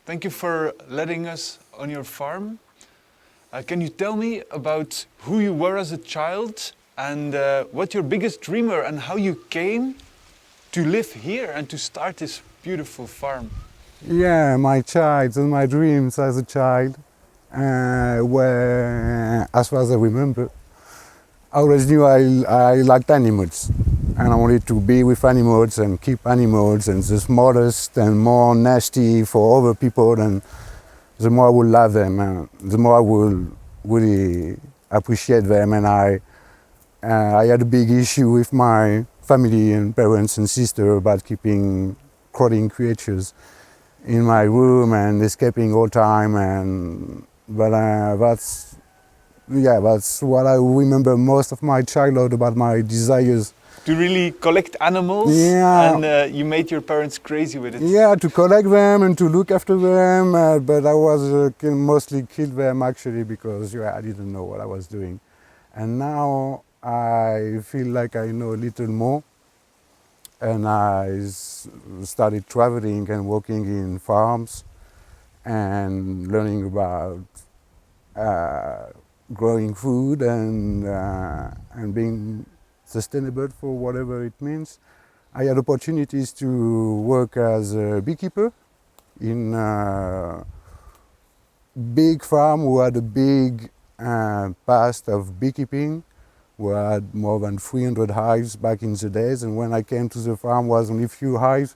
Thank you for letting us on your farm. Can you tell me about who you were as a child and what your biggest dream were and how you came to live here and to start this beautiful farm? Yeah, my child and my dreams as a child were, as far as I remember, I always knew I liked animals and I wanted to be with animals and keep animals, and the smallest and more nasty for other people, and the more I would love them and the more I would really appreciate them. And I had a big issue with my family and parents and sister about keeping crawling creatures in my room and escaping all time. But that's what I remember most of my childhood about my desires. To really collect animals, Yeah. and you made your parents crazy with it. Yeah, to collect them and to look after them, but I was mostly killed them actually because I didn't know what I was doing. And now I feel like I know a little more, and I started traveling and working in farms and learning about growing food and being sustainable for whatever it means. I had opportunities to work as a beekeeper in a big farm who had a big past of beekeeping. We had more than 300 hives back in the days, and when I came to the farm was only a few hives,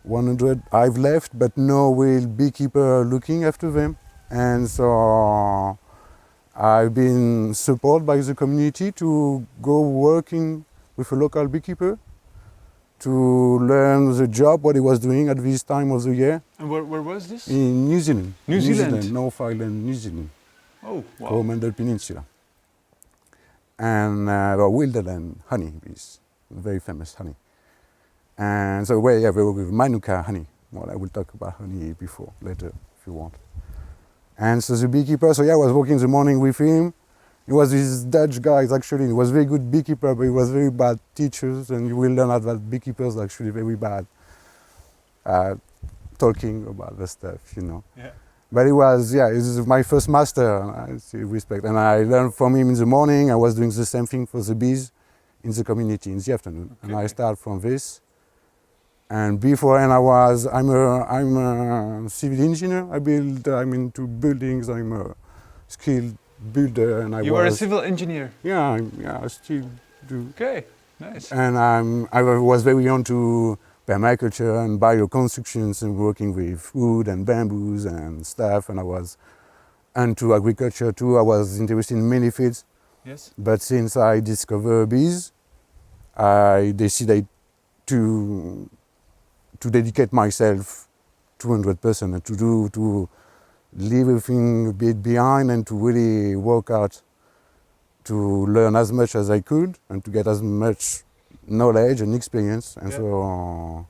100 hives left, but no real beekeeper looking after them. And so I've been supported by the community to go working with a local beekeeper to learn the job, what he was doing at this time of the year. And where was this? In New Zealand. New Zealand? North Island, New Zealand. Oh, wow. Coromandel Peninsula. And Wilderland honey bees, very famous honey. And so we work with Manuka honey. Well, I will talk about honey later if you want. And so the beekeeper, I was working in the morning with him. He was this Dutch guy, actually. He was a very good beekeeper, but he was very bad teachers, and you will learn that beekeepers are actually very bad at talking about the stuff, Yeah. But he was my first master, I see respect. And I learned from him in the morning. I was doing the same thing for the bees in the community in the afternoon. Okay. And I start from this. And before, I'm a civil engineer. I'm into buildings. I'm a skilled builder. And You are a civil engineer? Yeah, I still do. Okay, nice. And I was very into permaculture and bioconstructions and working with wood and bamboos and stuff. And I was into agriculture too. I was interested in many fields. Yes. But since I discovered bees, I decided to dedicate myself 200% and to leave everything a bit behind and to really work out to learn as much as I could and to get as much knowledge and experience. And so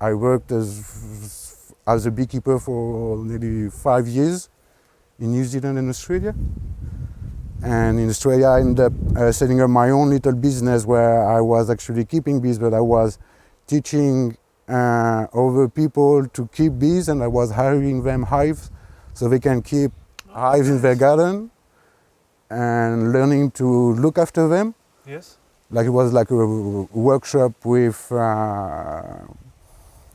I worked as a beekeeper for nearly 5 years in New Zealand and Australia. And in Australia I ended up setting up my own little business where I was actually keeping bees, but I was teaching other people to keep bees, and I was hiring them hives so they can keep hives in their garden and learning to look after them. Yes. Like it was like a workshop with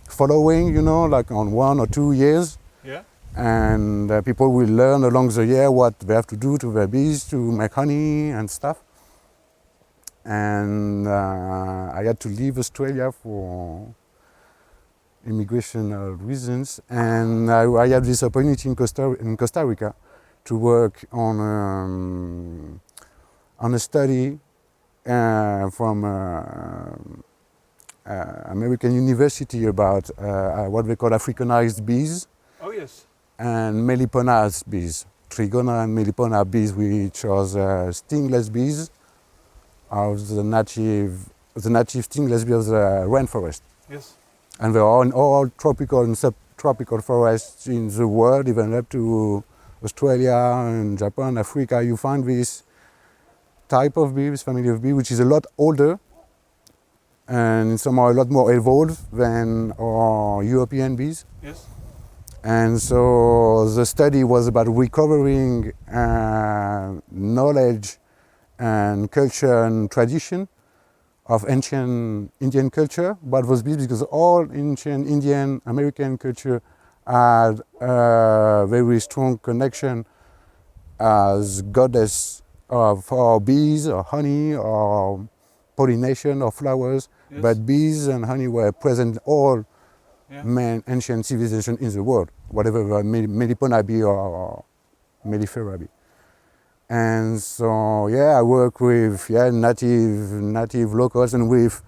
following, like on 1 or 2 years. Yeah. And people will learn along the year what they have to do to their bees to make honey and stuff. And I had to leave Australia for immigration reasons, and I had this opportunity in Costa Rica to work on a study from American University about what they call Africanized bees. Oh yes. And Melipona bees, Trigona and Melipona bees, which are stingless bees of the native stingless bees of the rainforest. Yes. And they're in all tropical and subtropical forests in the world, even up to Australia and Japan, Africa. You find this type of bee, this family of bee, which is a lot older and somehow a lot more evolved than our European bees. Yes. And so the study was about recovering knowledge and culture and tradition of ancient Indian culture. What was this? Because all ancient Indian American culture had a very strong connection as goddess for bees or honey or pollination of flowers. Yes. But bees and honey were present in all Yeah. main ancient civilization in the world, whatever Melipona be or Mellifera be. And so, yeah, I work with native loquats and with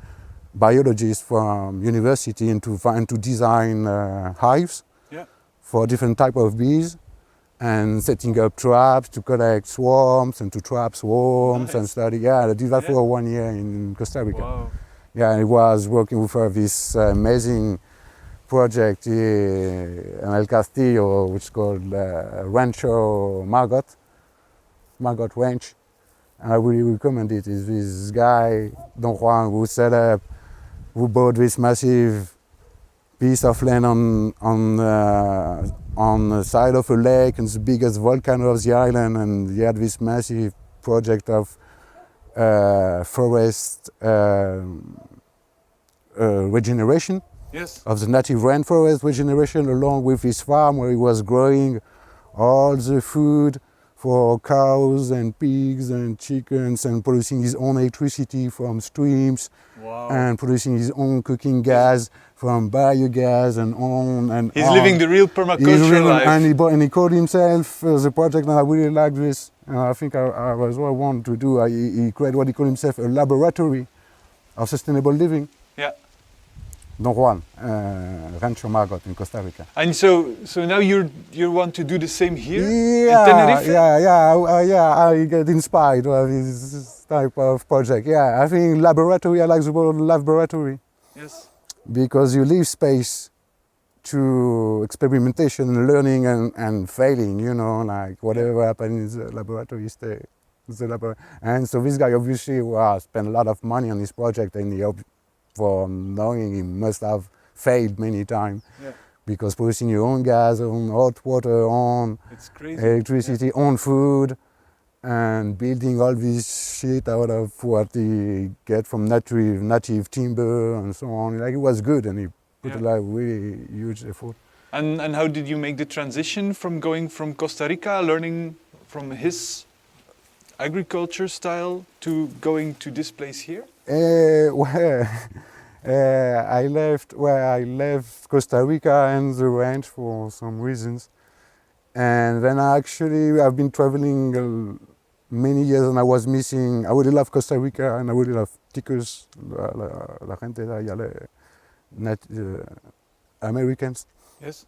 biologists from university and to design hives Yeah. for different type of bees and setting up traps to collect swarms and to trap swarms Nice. and study. Yeah, I did that Yeah. for 1 year in Costa Rica. Wow. Yeah, I was working with this amazing project in El Castillo, which is called Rancho Margot Ranch. And I really recommend it. It's this guy, Don Juan, who bought this massive piece of land on the side of a lake and the biggest volcano of the island, and he had this massive project of forest regeneration. Yes. Of the native rainforest regeneration, along with his farm where he was growing all the food for cows and pigs and chickens and producing his own electricity from streams. Wow. And producing his own cooking gas from biogas and on and He's on. living the real permaculture life. And he called himself the project, and I really like this. And I think I was what I want to do. He created what he called himself a laboratory of sustainable living. Yeah. Don Juan, Rancho Margot in Costa Rica. And so now you want to do the same here in Yeah, Tenerife? I get inspired by this type of project. Yeah, I think laboratory, I like the word laboratory, Yes. because you leave space to experimentation and learning and failing, you know, like whatever happens in the laboratory stays in the laboratory. And so this guy obviously spent a lot of money on this project, and for knowing he must have failed many times. Yeah. Because producing your own gas, own hot water, own It's crazy. electricity, own food, and building all this shit out of what he get from native timber and so on. Like, it was good, and he put Yeah. a lot of really huge effort. And how did you make the transition from going from Costa Rica, learning from his agriculture style, to going to this place here? I left Costa Rica and the ranch for some reasons, and then I've been traveling many years, and I was missing. I really love Costa Rica, and I really love ticos, la gente de allá, Americans. Yes.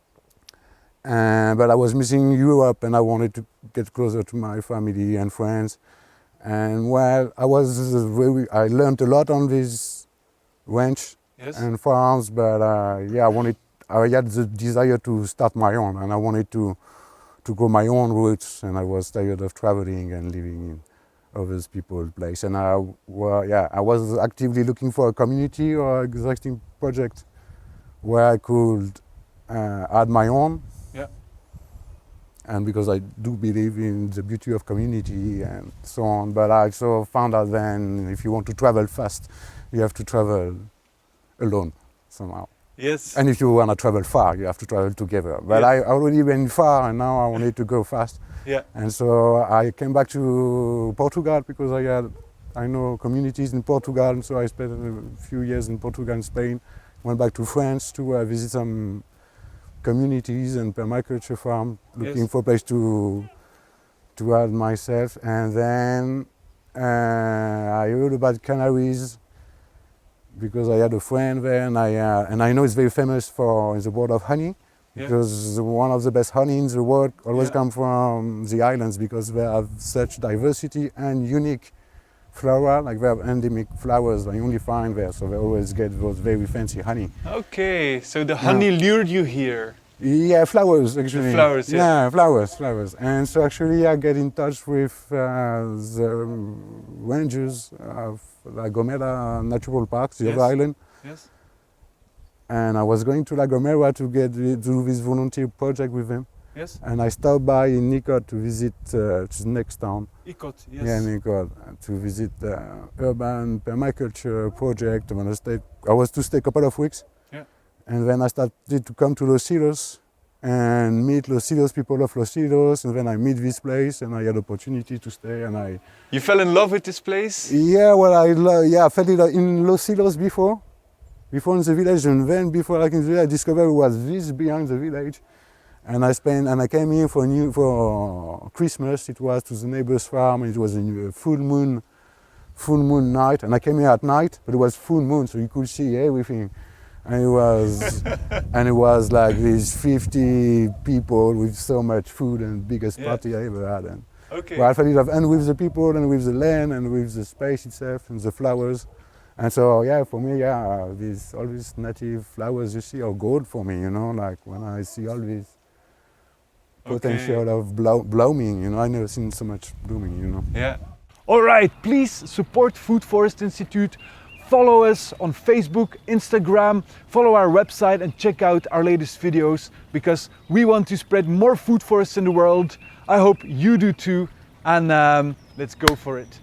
But I was missing Europe, and I wanted to get closer to my family and friends. And while I learned a lot on this ranch Yes. and farms, but I had the desire to start my own, and I wanted to grow my own roots, and I was tired of traveling and living in other people's place. And I was actively looking for a community or existing project where I could add my own. Yeah. And because I do believe in the beauty of community and so on, but I also found out then if you want to travel fast, you have to travel alone somehow. Yes. And if you want to travel far, you have to travel together. But Yeah. I already went far, and now I wanted to go fast. Yeah. And so I came back to Portugal because I know communities in Portugal, and so I spent a few years in Portugal and Spain. Went back to France to visit some communities and permaculture farm, looking Yes. for a place to add myself. And then I heard about Canaries because I had a friend there, and I know it's very famous in the world of honey, Yeah. because one of the best honey in the world always Yeah. come from the islands, because they have such diversity and unique flora, like they have endemic flowers that you only find there, so they always get those very fancy honey. Okay, so the honey lured you here. Yeah, flowers actually. flowers, yeah. Yeah, flowers. And so actually I get in touch with the rangers of La Gomera Natural Park, the Yes. other island. Yes. and I was going to La Gomera to do this volunteer project with him. Yes. And I stopped by in Nicod to visit the next town. Icod, yes. Yeah, Nicod, to visit the urban permaculture project. I was to stay a couple of weeks. Yeah. And then I started to come to Los Silos and meet Los Silos, people of Los Silos, and then I meet this place, and I had opportunity to stay, and I... You fell in love with this place? Yeah, well, I fell in Los Silos before in the village, and then before I came to the village, I discovered it was this behind the village. And I came here for Christmas. It was to the neighbor's farm. It was a full moon night, and I came here at night, but it was full moon, so you could see everything. And it was like these 50 people with so much food, and biggest party I ever had. And okay. well, I fell in love, and with the people, and with the land, and with the space itself, and the flowers. And so, yeah, for me, all these native flowers you see are gold for me, you know, like when I see all these potential of blooming, you know, I've never seen so much blooming, you know. Yeah. All right, please support Food Forest Institute. Follow us on Facebook, Instagram, follow our website and check out our latest videos, because we want to spread more food forests in the world. I hope you do too, and let's go for it.